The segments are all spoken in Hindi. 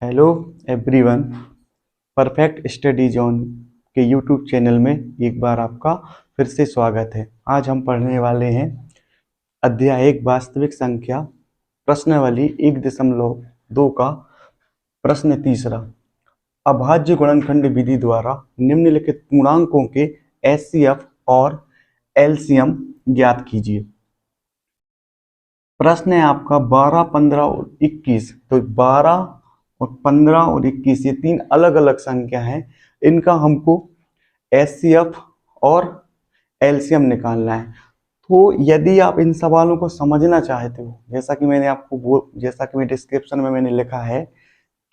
Hello everyone. Perfect study zone के यूट्यूब चैनल में एक बार आपका फिर से स्वागत है। आज हम पढ़ने वाले हैं अध्याय 1 वास्तविक संख्या प्रश्नावली 1.2 का प्रश्न तीसरा। अभाज्य गुणनखंड विधि द्वारा निम्नलिखित पूर्णांकों के एचसीएफ और एलसीएम ज्ञात कीजिए। प्रश्न है आपका 12, 15 और 21। तो 12 और 15 और 21 ये तीन अलग अलग संख्या हैं। इनका हमको एचसीएफ और एलसीएम निकालना है। तो यदि आप इन सवालों को समझना चाहते हो, जैसा कि मैं डिस्क्रिप्शन में मैंने लिखा है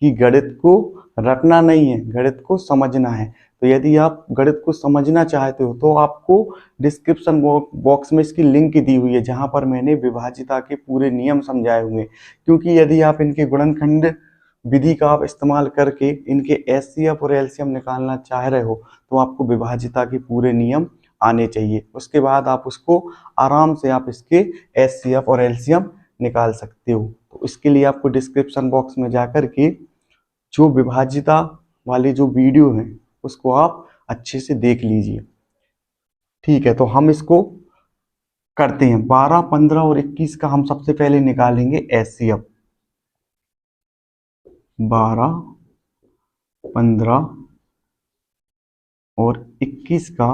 कि गणित को रटना नहीं है, गणित को समझना है। तो यदि आप गणित को समझना चाहते हो तो आपको डिस्क्रिप्शन बॉक्स में इसकी लिंक दी हुई है, जहां पर मैंने विभाज्यता के पूरे नियम समझाए हुए हैं। क्योंकि यदि आप इनके गुणनखंड विधि का आप इस्तेमाल करके इनके एचसीएफ और एलसीएम निकालना चाह रहे हो तो आपको विभाज्यता के पूरे नियम आने चाहिए। उसके बाद आप उसको आराम से आप इसके एचसीएफ और एलसीएम निकाल सकते हो। तो इसके लिए आपको डिस्क्रिप्शन बॉक्स में जाकर के जो विभाज्यता वाली जो वीडियो है उसको आप अच्छे से देख लीजिए। ठीक है, तो हम इसको करते हैं। 12, 15 और 21 का हम सबसे पहले निकालेंगे एचसीएफ। 12, 15 और 21 का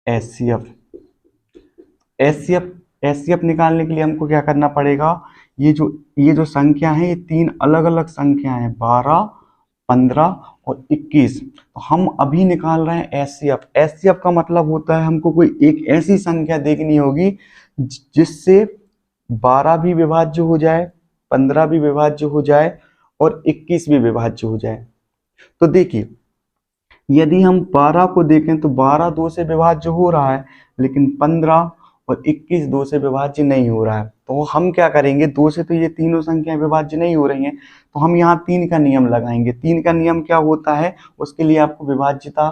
एचसीएफ। एचसीएफ निकालने के लिए हमको क्या करना पड़ेगा? ये जो संख्या है ये तीन अलग अलग संख्या है, 12, 15 और 21। तो हम अभी निकाल रहे हैं एचसीएफ। एचसीएफ का मतलब होता है हमको कोई एक ऐसी संख्या देखनी होगी जिससे 12 भी विभाज्य हो जाए, 15 भी विभाज्य हो जाए और 21 भी विभाज्य हो जाए। तो देखिए, यदि हम 12 को देखें तो 12 2 से विभाज्य हो रहा है, लेकिन 15 और 21 2 से विभाज्य नहीं हो रहा है। तो हम क्या करेंगे, 2 से तो ये तीनों संख्याएं विभाज्य नहीं हो रही हैं, तो हम यहाँ 3 का नियम लगाएंगे। 3 का नियम क्या होता है, उसके लिए आपको विभाज्यता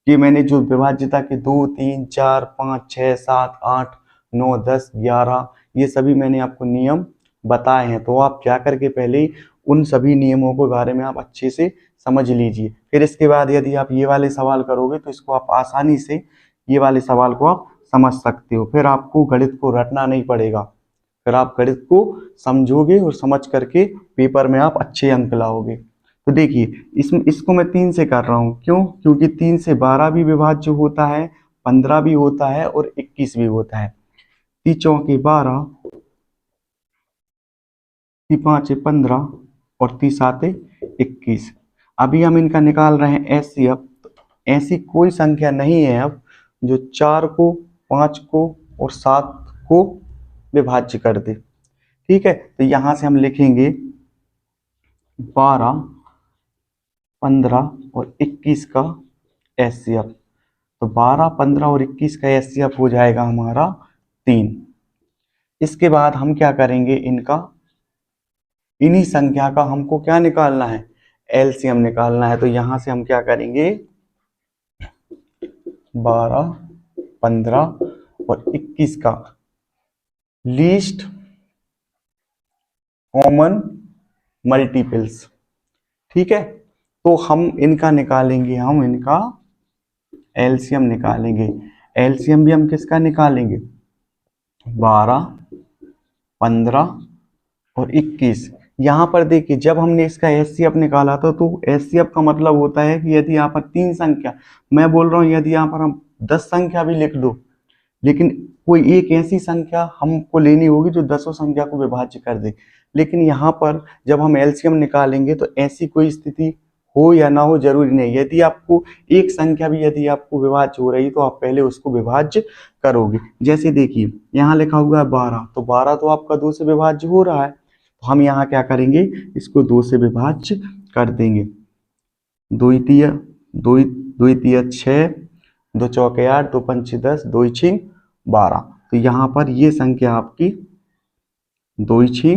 के मैंने जो विभाज्यता के 2, 3, 4, 5, 6, 7, 8, 9, 10, 11 ये सभी मैंने आपको नियम बताए हैं। तो आप जा करके पहले ही उन सभी नियमों के बारे में आप अच्छे से समझ लीजिए। फिर इसके बाद यदि आप ये वाले सवाल करोगे तो इसको आप आसानी से ये वाले सवाल को आप समझ सकते हो। फिर आपको गणित को रटना नहीं पड़ेगा, फिर आप गणित को समझोगे और समझ करके पेपर में आप अच्छे अंक लाओगे। तो देखिए, इसको मैं 3 से कर रहा हूँ। क्यों? क्योंकि 3 से 12 भी विभाज्य होता है, 15 भी होता है और 21 भी होता है। 3 चौके 12, 3 5 15 और 3 7 21। अभी हम इनका निकाल रहे हैं एचसीएफ। तो ऐसी कोई संख्या नहीं है अब जो 4 को, 5 को और 7 को विभाज्य कर दे। ठीक है, तो यहां से हम लिखेंगे 12, 15 और 21 का एचसीएफ। तो 12, 15 और 21 का एचसीएफ हो जाएगा हमारा 3। इसके बाद हम क्या करेंगे, इन्हीं संख्या का हमको क्या निकालना है, एलसीएम निकालना है। तो यहां से हम क्या करेंगे, 12, 15 और 21 का लीस्ट कॉमन मल्टीपल्स। ठीक है, तो हम इनका निकालेंगे, हम इनका एलसीएम निकालेंगे। एलसीएम भी हम किसका निकालेंगे, 12, 15 और 21। यहां पर देखिए, जब हमने इसका एचसीएफ निकाला था तो एचसीएफ का मतलब होता है कि यदि यहाँ पर 3 संख्या, मैं बोल रहा हूँ यदि यहाँ पर हम 10 संख्या भी लिख दो, लेकिन कोई एक ऐसी संख्या हमको लेनी होगी जो 10 संख्या को विभाज्य कर दे। लेकिन यहाँ पर जब हम एलसीएम निकालेंगे तो ऐसी कोई स्थिति हो या ना हो जरूरी नहीं। यदि आपको एक संख्या भी यदि आपको विभाज्य हो रही तो आप पहले उसको विभाज्य करोगे। जैसे देखिए, यहाँ लिखा हुआ है 12, तो 12 तो आपका 2 से विभाज्य हो रहा है, तो हम यहाँ क्या करेंगे, इसको 2 से विभाज्य कर देंगे। 2 तिया 6, 2 चौके 8, 2 पंचे 10, 2 छीं 12। तो यहाँ पर ये संख्या आपकी 2 छीं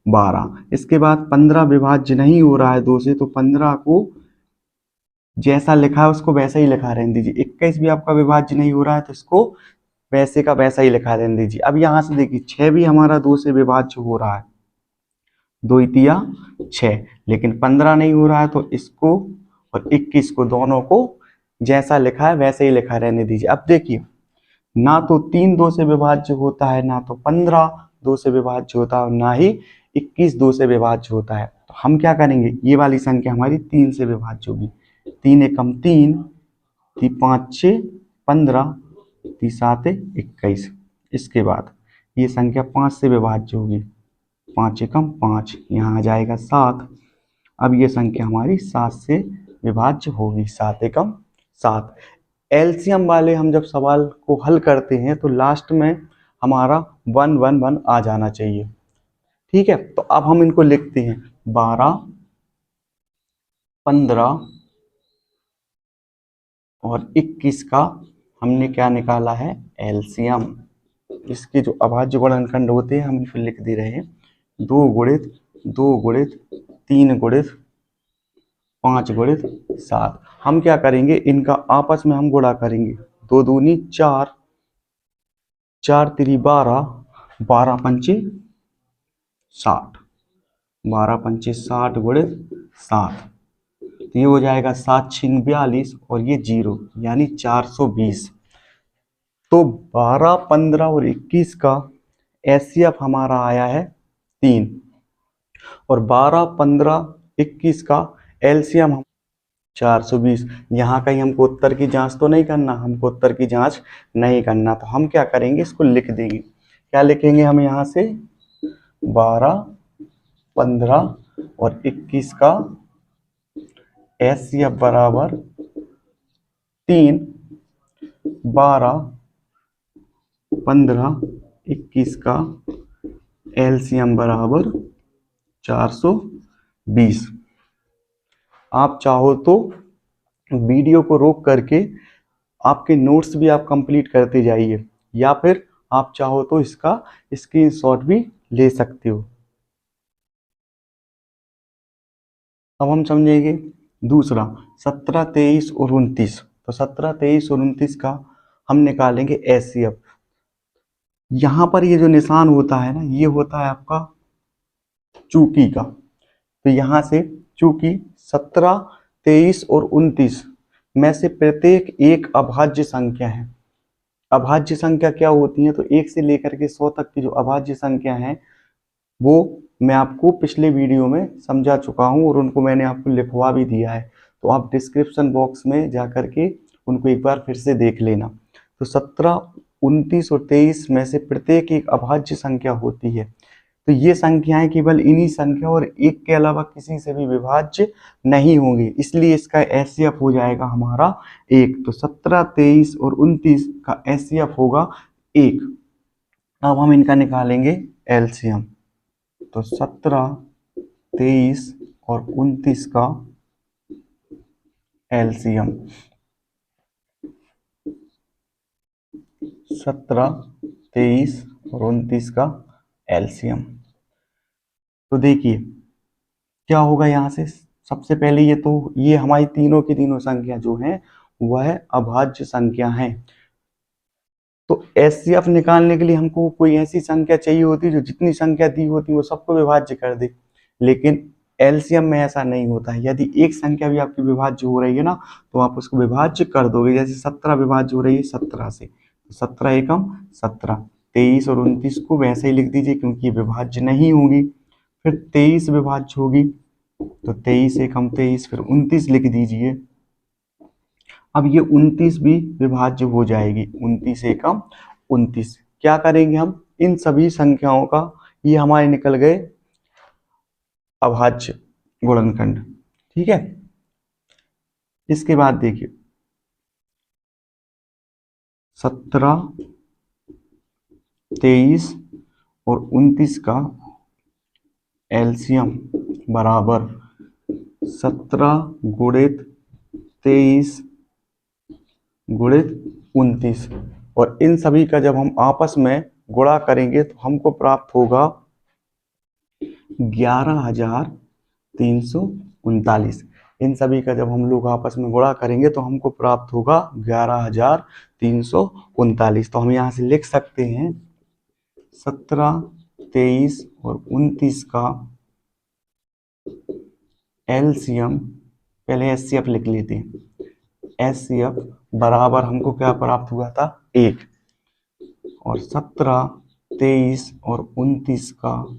12। इसके बाद 15 विभाज्य नहीं हो रहा है 2 से, तो 15 को जैसा लिखा है उसको वैसा ही लिखा रहने दीजिए। 21 भी आपका विभाज्य नहीं हो रहा है तो इसको वैसे का वैसा ही लिखा रहने दीजिए। अब यहाँ से देखिए, 6 भी हमारा 2 से विभाज्य हो रहा है, 2 तिया 6, लेकिन 15 नहीं हो रहा है, तो इसको और 21 को दोनों को जैसा लिखा है वैसे ही लिखा रहने दीजिए। अब देखिए, ना तो 3 2 से विभाज्य होता है, ना तो 15 2 से विभाज्य होता है, और ना ही 21 2 से विभाज्य होता है। तो हम क्या करेंगे, ये वाली संख्या हमारी 3 से विभाज्य होगी। 3 एकम 3, 5 6 15, 3 7 21। इसके बाद ये संख्या 5 से विभाज्य होगी। 5 एकम 5, यहाँ आ जाएगा 7। अब ये संख्या हमारी 7 से विभाज्य होगी। 7 एकम 7। एलसीएम वाले हम जब सवाल को हल करते हैं तो लास्ट में हमारा 1 1 1 आ जाना चाहिए। ठीक है, तो अब हम इनको लिखते हैं। 12 15 और 21 का हमने क्या निकाला है, एलसीएम। इसके जो अभाज्य गुणनखंड होते हैं हम इनको लिख दे रहे हैं। 2 गुणित 2 गुणित 3 गुणित 5 गुणित 7। हम क्या करेंगे, इनका आपस में हम गुणा करेंगे। 2 दूनी 4, 4 तिरी 12, 12 पंचे 60, 12 पंचे 60 गुणित 7। तो ये हो जाएगा 7 6 42 और ये 0 यानी 420। तो 12 15 और 21 का एचसीएफ हमारा आया है 3, और 12 15 21 का एलसीएम 420। यहाँ कहीं हमको उत्तर की जांच तो नहीं करना, हमको उत्तर की जांच नहीं करना, तो हम क्या करेंगे, इसको लिख देंगे। क्या लिखेंगे हम यहाँ से, 12 15 और 21 का एचसीएफ बराबर 3, 12 15 21 का एलसीएम बराबर 420। आप चाहो तो वीडियो को रोक करके आपके नोट्स भी आप कंप्लीट करते जाइए, या फिर आप चाहो तो इसका स्क्रीनशॉट भी ले सकते हो। अब हम समझेंगे दूसरा 17 23 और 29। तो 17 23 और 29 का हम निकालेंगे एचसीएफ। यहाँ पर ये जो निशान होता है ना, ये होता है आपका चूकी का। तो यहाँ से चूंकि 17 23 और 29 में से प्रत्येक एक अभाज्य संख्या है। अभाज्य संख्या क्या होती है, तो 1 से लेकर के 100 तक की जो अभाज्य संख्या है वो मैं आपको पिछले वीडियो में समझा चुका हूं, और उनको मैंने आपको लिखवा भी दिया है। तो आप डिस्क्रिप्शन बॉक्स में जा करके उनको एक बार फिर से देख लेना। तो 17 29 और 23 में से प्रत्येक एक अभाज्य संख्या होती है। तो ये संख्याएं केवल इन्हीं संख्या और एक के अलावा किसी से भी विभाज्य नहीं होंगी, इसलिए इसका एचसीएफ हो जाएगा हमारा 1। तो 17 23 और 29 का एचसीएफ होगा 1। अब हम इनका निकालेंगे एलसीएम। तो 17 23 और 29 का एलसीएम 17 23 और 29 का एलसीएम। तो देखिए क्या होगा, यहाँ से सबसे पहले ये हमारी तीनों की तीनों संख्या जो है वह अभाज्य संख्या है। तो एचसीएफ निकालने के लिए हमको कोई ऐसी संख्या चाहिए होती है जो जितनी संख्या दी होती है वो सबको विभाज्य कर दे, लेकिन एलसीएम में ऐसा नहीं होता है। यदि एक संख्या भी आपकी विभाज्य हो रही है ना, तो आप उसको विभाज्य कर दोगे। जैसे 17 विभाज्य हो रही है 17 से, 17 एकम 17। 23 और 29 को वैसे ही लिख दीजिए क्योंकि विभाज्य नहीं होगी। फिर 23 विभाज्य होगी, तो 23 एकम 23, फिर 29 लिख दीजिए। अब ये 29 भी विभाज्य हो जाएगी। 29 एकम 29। क्या करेंगे हम, इन सभी संख्याओं का ये हमारे निकल गए अभाज्य गुणनखंड। ठीक है, इसके बाद देखिए 17 23 और 29 का एलसीएम बराबर 17 गुणित 23 गुणित 29, और इन सभी का जब हम आपस में गुणा करेंगे तो हमको प्राप्त होगा 11,339। इन सभी का जब हम लोग आपस में गुणा करेंगे तो हमको प्राप्त होगा 11,339। तो हम यहाँ से लिख सकते हैं 17 23 और 29 का एलसीएम, पहले एचसीएफ लिख लेते हैं। एचसीएफ बराबर हमको क्या प्राप्त हुआ था 1, और 17, 23 और 29 का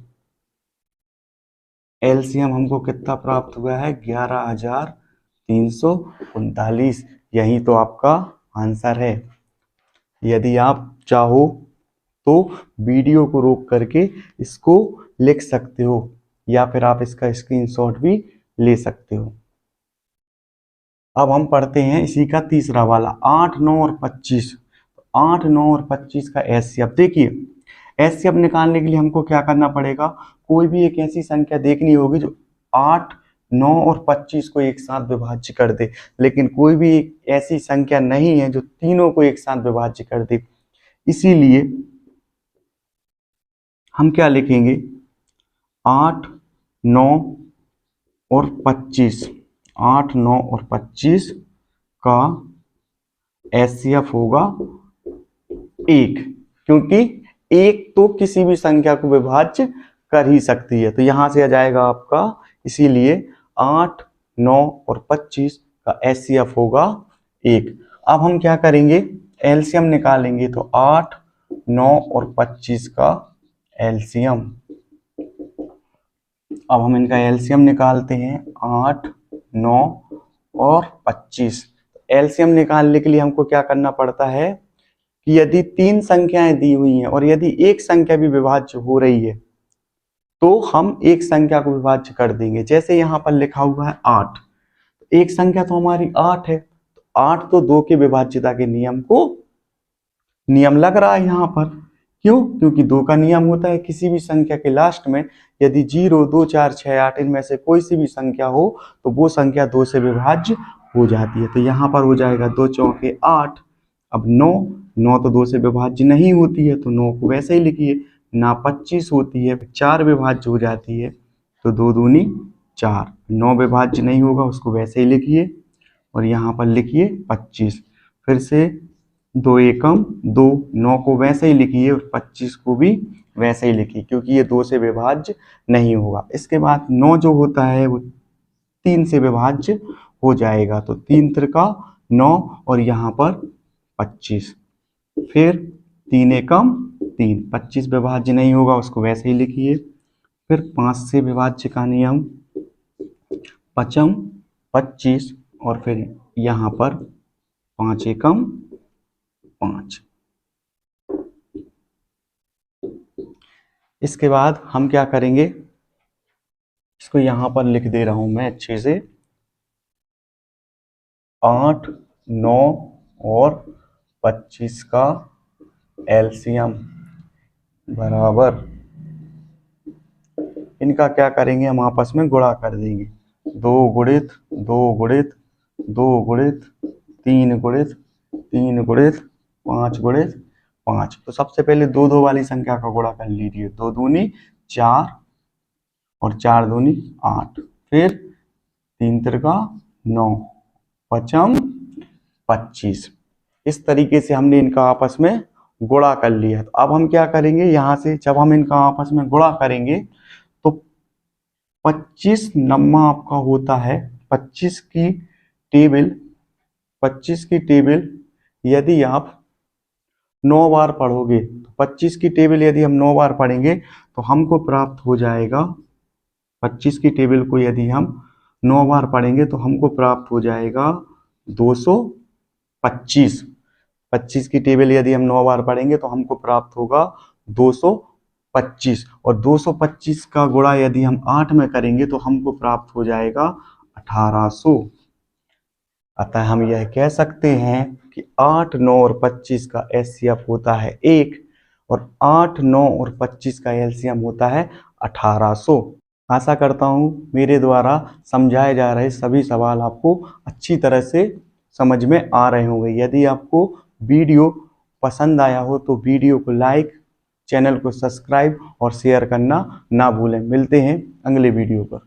एलसीएम हमको कितना प्राप्त हुआ है 11,339। यही तो आपका आंसर है। यदि आप चाहो तो वीडियो को रोक करके इसको लिख सकते हो, या फिर आप इसका स्क्रीनशॉट भी ले सकते हो। अब हम पढ़ते हैं इसी का तीसरा वाला 8, 9 और 25। 8, 9 और 25 का एचसीएफ देखिए। एचसीएफ निकालने के लिए हमको क्या करना पड़ेगा, कोई भी एक ऐसी संख्या देखनी होगी जो 8, 9 और 25 को एक साथ विभाज्य कर दे, लेकिन कोई भी एक ऐसी संख्या नहीं है जो तीनों को एक साथ विभाज्य कर दे। इसीलिए हम क्या लिखेंगे, 8, 9 और 25, 8, 9 और 25 का एचसीएफ होगा 1, क्योंकि 1 तो किसी भी संख्या को विभाज्य कर ही सकती है, तो यहां से आ जाएगा आपका, इसीलिए 8, 9 और 25 का एचसीएफ होगा 1। अब हम क्या करेंगे, एलसीएम निकालेंगे, तो 8, 9 और 25 का एलसीएम। अब हम इनका एलसीएम निकालते हैं, 8, 9 और 25। एलसीएम निकालने के लिए हमको क्या करना पड़ता है कि यदि 3 संख्याएं दी हुई हैं और यदि एक संख्या भी विभाज्य हो रही है तो हम एक संख्या को विभाज्य कर देंगे। जैसे यहाँ पर लिखा हुआ है 8, एक संख्या तो हमारी 8 है, तो 8 तो 2 के विभाज्यता के नियम लग रहा है यहाँ पर। क्यों? क्योंकि 2 का नियम होता है किसी भी संख्या के लास्ट में यदि 0, 2, 4, 6, 8 इनमें से कोई सी भी संख्या हो तो वो संख्या 2 से विभाज्य हो जाती है। तो यहाँ पर हो जाएगा 2 चौके 8। अब 9 तो 2 से विभाज्य नहीं होती है, तो 9 को वैसे ही लिखिए ना। 25 होती है, 4 विभाज्य हो जाती है, तो 2 दूनी 4। 9 विभाज्य नहीं होगा, उसको वैसे ही लिखिए और यहाँ पर लिखिए 25। फिर से 2 एकम 2, 9 को वैसे ही लिखिए और 25 को भी वैसे ही लिखिए, क्योंकि ये 2 से विभाज्य नहीं होगा। इसके बाद 9 जो होता है वो 3 से विभाज्य हो जाएगा, तो 3 त्रिका 9 और यहाँ पर 25। फिर 3 एकम 3, 25 विभाज्य नहीं होगा, उसको वैसे ही लिखिए। फिर 5 से विभाज्य का नियम, 5 25 और फिर यहाँ पर 5 एकम 5। इसके बाद हम क्या करेंगे, इसको यहां पर लिख दे रहा हूं मैं अच्छे से। 8, 9 और 25 का एलसीएम बराबर, इनका क्या करेंगे, हम आपस में गुणा कर देंगे। 2 गुणित 2 गुणित 2 गुणित 3 गुणित 3 गुणित 5 गुणित 5। तो सबसे पहले 2 2 वाली संख्या का गुणा कर लीजिए। 2 दूनी 4 और 4 दूनी 8। फिर 3 त्रिका 9, 5 25। इस तरीके से हमने इनका आपस में गुणा कर लिया। तो अब हम क्या करेंगे, यहाँ से जब हम इनका आपस में गुणा करेंगे तो 25 नम्मा आपका होता है 25 की टेबल यदि आप 9 बार पढ़ोगे, तो 25 की टेबल यदि हम 9 बार पढ़ेंगे तो हमको प्राप्त हो जाएगा, 25 की टेबल को यदि हम 9 बार पढ़ेंगे तो हमको प्राप्त हो जाएगा 225। 25 की टेबल यदि हम 9 बार पढ़ेंगे तो हमको प्राप्त होगा 225, और 225 का गुणा यदि हम 8 में करेंगे तो हमको प्राप्त हो जाएगा 1800। अतः हम यह कह सकते हैं कि 8, 9 और 25 का एचसीएफ होता है 1 और 8, 9 और 25 का एलसीएम होता है 1800। आशा करता हूँ मेरे द्वारा समझाए जा रहे सभी सवाल आपको अच्छी तरह से समझ में आ रहे होंगे। यदि आपको वीडियो पसंद आया हो तो वीडियो को लाइक, चैनल को सब्सक्राइब और शेयर करना ना भूलें। मिलते हैं अगले वीडियो पर।